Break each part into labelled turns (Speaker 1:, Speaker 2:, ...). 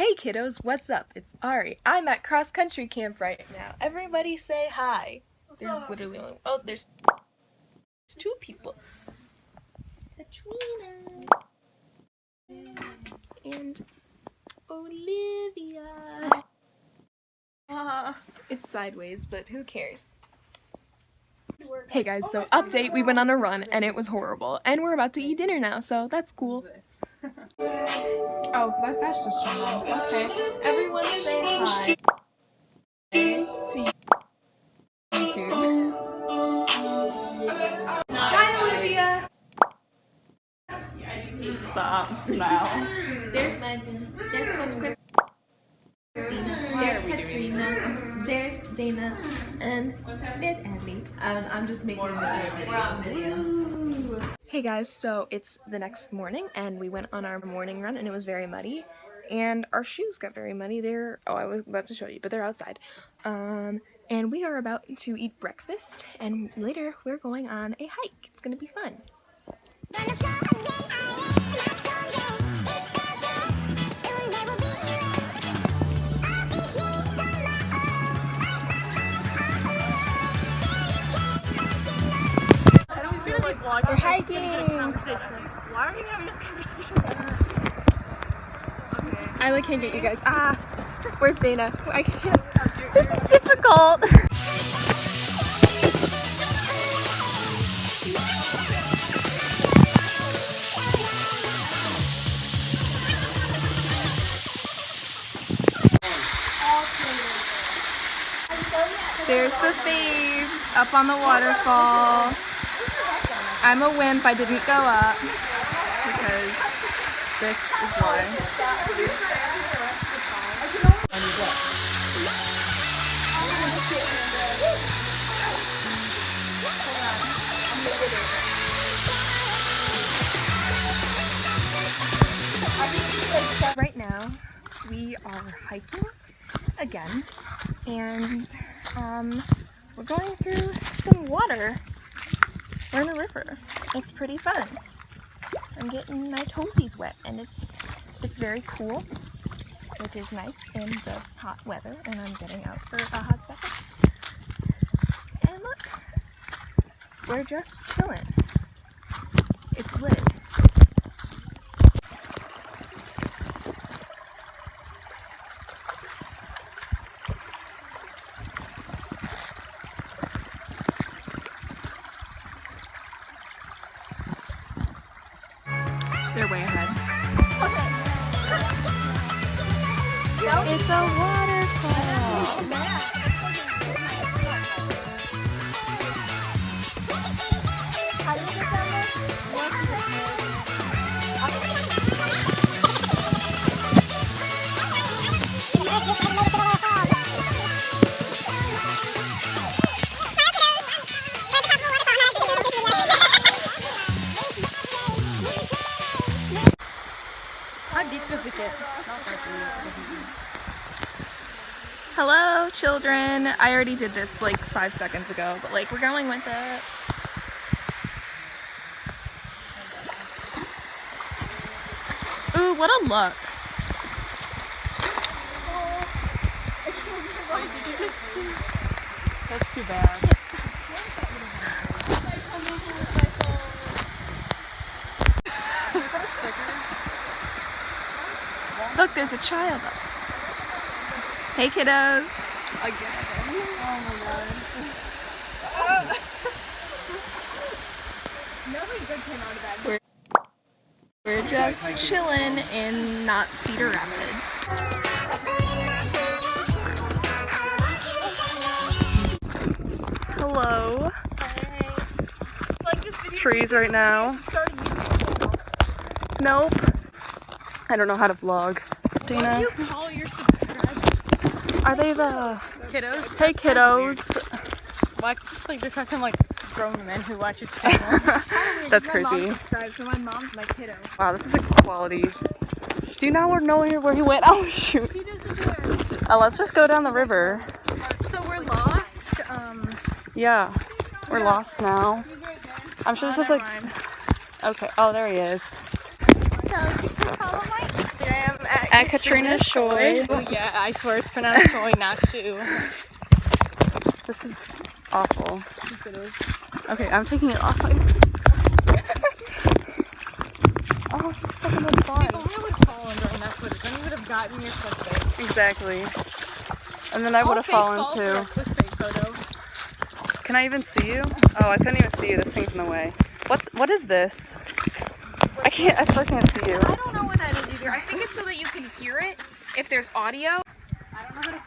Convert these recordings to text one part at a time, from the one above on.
Speaker 1: Hey kiddos, what's up? It's Ari. I'm at cross country camp right now. Everybody say hi. There's literally only there's two people. Katrina and Olivia. It's sideways, but who cares? Hey guys, so update, we went on a run and it was horrible. And we're about to eat dinner now, so that's cool. Oh, that flash just turned on. Okay. Everyone say hi to YouTube. Hi, Olivia!
Speaker 2: Stop now.
Speaker 1: There's Megan. There's Coach Christina. There's Katrina. There's Dana. And there's Abby. I'm just making a video. Hey guys, so it's the next morning and we went on our morning run and it was very muddy and our shoes got very muddy. I was about to show you, but they're outside. And we are about to eat breakfast and later we're going on a hike. It's gonna be fun. We're hiking!
Speaker 2: Why are we having this conversation? Okay.
Speaker 1: I can't get you guys. Where's Dana? I can't. This is difficult! There's the thieves up on the waterfall. I'm a wimp, I didn't go up because this is why. Right now, we are hiking again, and we're going through some water. We're in a river. It's pretty fun. I'm getting my toesies wet and it's very cool, which is nice in the hot weather, and I'm getting out for a hot second. And look, we're just chilling. It's lit. They're way ahead. It's a waterfall.
Speaker 2: How deep does it get?
Speaker 1: Hello, children. I already did this like 5 seconds ago, but like we're going with it. Ooh, what a look.
Speaker 2: That's too bad.
Speaker 1: Look, there's a child up. Hey, kiddos.
Speaker 2: Again. Oh my god. Nothing good came out of that.
Speaker 1: We're just chilling in not Cedar Rapids. Hello.
Speaker 2: Hey. Like this video.
Speaker 1: Trees right now. Nope. I don't know how to vlog. Dana.
Speaker 2: What do you call your subscribers?
Speaker 1: Are they the
Speaker 2: Kiddos?
Speaker 1: Hey kiddos.
Speaker 2: Why like just have some like grown men who watch your channel?
Speaker 1: That's
Speaker 2: my
Speaker 1: creepy.
Speaker 2: mom subscribes, so my mom's my kiddo.
Speaker 1: Wow, this is a quality. Do you now know where he went? Oh shoot.
Speaker 2: He doesn't know.
Speaker 1: Oh, let's just go down the river.
Speaker 2: So we're lost.
Speaker 1: Yeah, we're lost now. I'm sure this is like. Okay. Oh, there he is.
Speaker 2: So you can follow my Instagram at
Speaker 3: At Katrina Shoy.
Speaker 2: Oh, yeah, I swear it's pronounced Shoy, not Shoe.
Speaker 3: This is awful.
Speaker 2: Yes, it is.
Speaker 3: Okay, I'm taking it off. Oh, it's stuck in the
Speaker 2: If
Speaker 3: pond.
Speaker 2: only I would have fallen during that footage, then you would have gotten your clickbait.
Speaker 3: Exactly. And then I would have fallen too.
Speaker 2: Clickbait photo.
Speaker 3: Can I even see you? Oh, I couldn't even see you. This thing's in the way. What is this? I still can't see you.
Speaker 1: I don't know what that is either. I think it's so that you can hear it if there's audio.
Speaker 2: I don't know how to.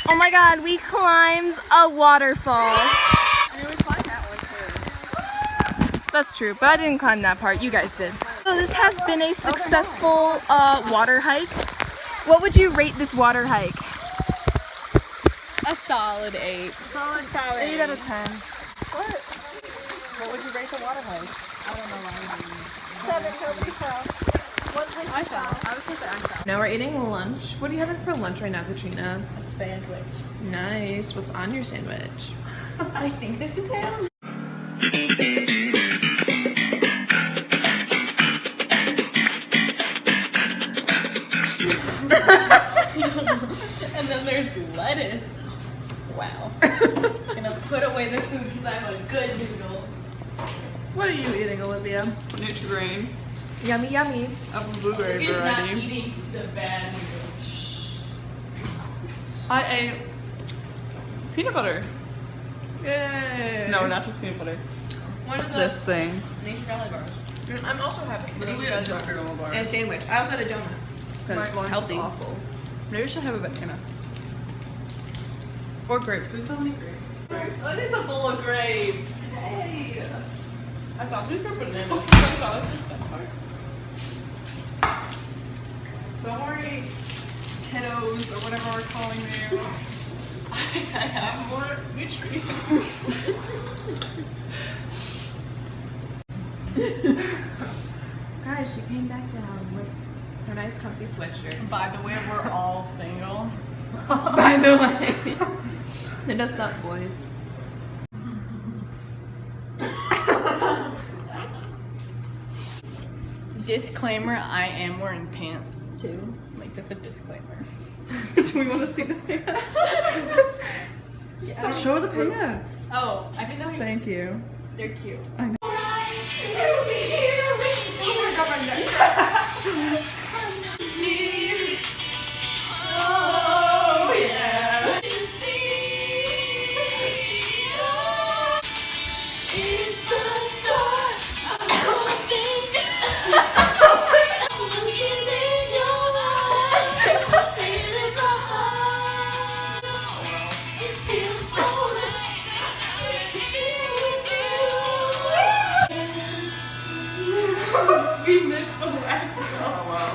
Speaker 1: Oh my god, we climbed a waterfall.
Speaker 2: I mean, we climbed that one too.
Speaker 1: That's true, but I didn't climb that part. You guys did. So this has been a successful water hike. What would you rate this water hike?
Speaker 2: A solid 8.
Speaker 1: Solid
Speaker 3: 8 out of 10.
Speaker 2: What would you rate the water hike? I don't know why.
Speaker 1: 7, nobody fell.
Speaker 2: I fell. I was supposed to say I fell.
Speaker 4: Now we're eating lunch. What are you having for lunch right now, Katrina?
Speaker 2: A sandwich.
Speaker 4: Nice. What's on your sandwich?
Speaker 1: I think this is ham.
Speaker 2: And then there's lettuce. Wow. Gonna put away the food because I'm a good noodle.
Speaker 4: What are you eating, Olivia?
Speaker 3: Nutri-Grain
Speaker 4: Yummy, yummy.
Speaker 3: of a blueberry
Speaker 2: It's not
Speaker 3: variety.
Speaker 2: eating the bad noodle.
Speaker 3: I ate peanut butter.
Speaker 4: Yay.
Speaker 3: No, not just peanut butter.
Speaker 2: One of the
Speaker 3: This thing.
Speaker 2: Nature Valley bars.
Speaker 4: I'm also having a
Speaker 3: granola bar.
Speaker 4: and a sandwich. I also had a donut.
Speaker 3: My
Speaker 4: Because
Speaker 3: lunch is
Speaker 4: healthy.
Speaker 3: awful. Maybe we should have a banana. Or grapes. We still have any grapes. Grapes. Oh, it is a bowl of grapes. Hey.
Speaker 2: I thought these were bananas. I saw it just that part.
Speaker 3: Don't worry, kiddos, or whatever we're calling you. I have more nutrients.
Speaker 4: Guys, she came back down with her nice comfy sweatshirt.
Speaker 2: By the way, we're all single.
Speaker 4: By the way. It does suck, boys.
Speaker 2: Disclaimer, I am wearing pants too. Like, just a disclaimer.
Speaker 3: Do we want to see the pants? Show the pants.
Speaker 2: Oh, I didn't know you.
Speaker 3: Thank you.
Speaker 2: They're cute.
Speaker 3: Oh, yeah. We missed the last one. Oh, wow.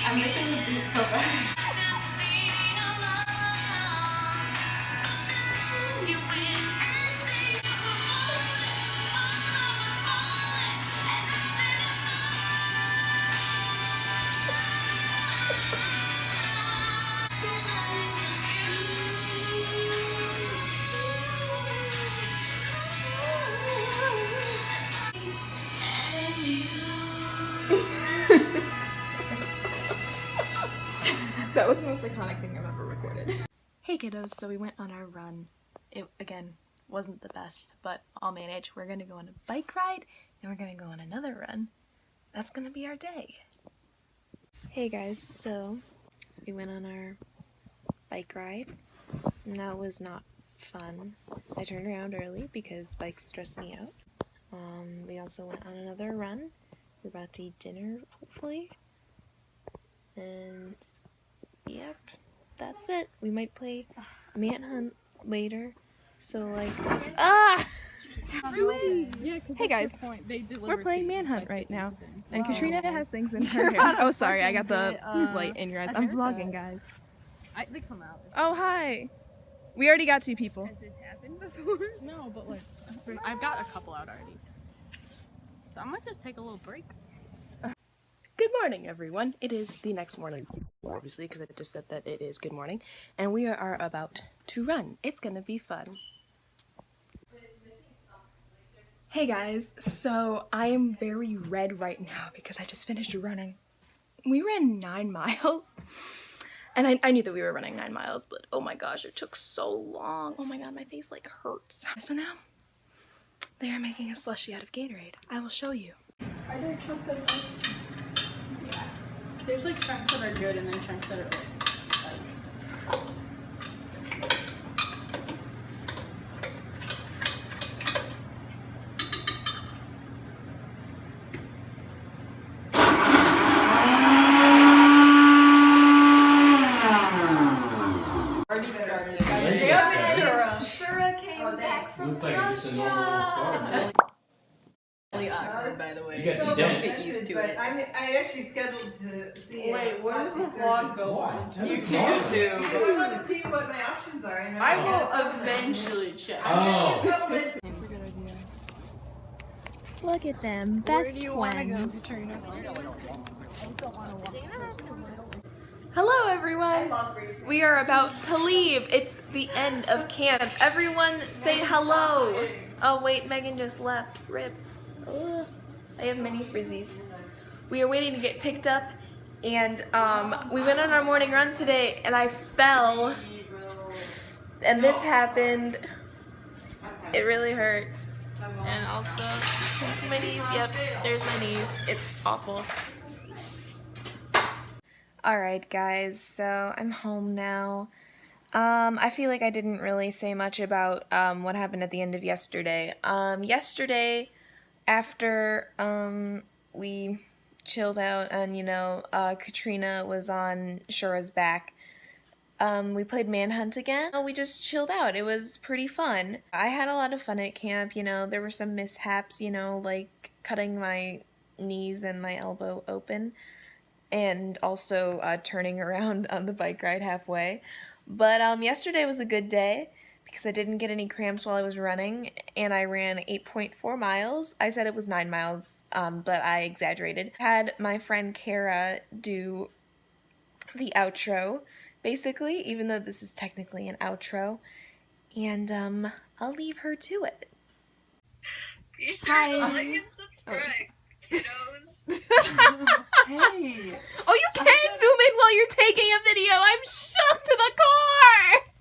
Speaker 3: I'm missing the beat so bad.
Speaker 4: That was the most iconic thing I've ever recorded.
Speaker 1: Hey kiddos, so we went on our run. It, again, wasn't the best, but I'll manage. We're gonna go on a bike ride, and we're gonna go on another run. That's gonna be our day. Hey guys, so we went on our bike ride, and that was not fun. I turned around early because bikes stress me out. We also went on another run. We're about to eat dinner, hopefully. And yep, that's it. We might play Manhunt later. So like, that's, Hey guys, we're playing Manhunt right now, and Katrina has things in her hair. Oh, sorry, I got the light in your eyes. I'm vlogging, guys.
Speaker 2: They come out.
Speaker 1: Oh, hi. We already got 2 people.
Speaker 2: Has this happened before? No, but like, I've got a couple out already. So I might just take a little break.
Speaker 1: Good morning, everyone. It is the next morning. obviously, because I just said that it is good morning, and we are about to run. It's gonna be fun. Hey guys, so I am very red right now because I just finished running. We ran 9 miles, and I knew that we were running 9 miles, but oh my gosh, it took so long. Oh my god, my face like hurts. So now, they are making a slushie out of Gatorade. I will show you.
Speaker 2: Are there chunks of ice? Yeah. There's like chunks that are good and then chunks that are like ice. Already started. Damn it, Shura came back from
Speaker 5: Looks like it's just a normal start.
Speaker 2: really awkward, by the way.
Speaker 5: You got the
Speaker 2: Don't
Speaker 5: dent.
Speaker 2: get used to it.
Speaker 6: I actually scheduled to see.
Speaker 2: Wait, what does this vlog go on?
Speaker 5: YouTube.
Speaker 6: Because I want to see what my options are. And
Speaker 2: I will eventually check.
Speaker 5: Oh.
Speaker 1: Look at them, best friends. Hello everyone! We are about to leave. It's the end of camp. Everyone say hello! Oh wait, Megan just left. Rip. Ugh. I have many frizzies. We are waiting to get picked up, and we went on our morning runs today and I fell. And this happened. It really hurts. And also, can you see my knees? Yep, there's my knees. It's awful. Alright guys, so I'm home now. I feel like I didn't really say much about what happened at the end of yesterday. Yesterday, after we chilled out and, you know, Katrina was on Shura's back, we played Manhunt again. We just chilled out. It was pretty fun. I had a lot of fun at camp, you know. There were some mishaps, you know, like cutting my knees and my elbow open, and also turning around on the bike ride halfway. But yesterday was a good day because I didn't get any cramps while I was running, and I ran 8.4 miles. I said it was 9 miles, but I exaggerated. Had my friend Kara do the outro, basically, even though this is technically an outro, and I'll leave her to it.
Speaker 7: Be sure to like and subscribe, kiddos.
Speaker 3: Hey!
Speaker 1: Oh, you can't zoom in while you're taking a video! I'm shook to the core!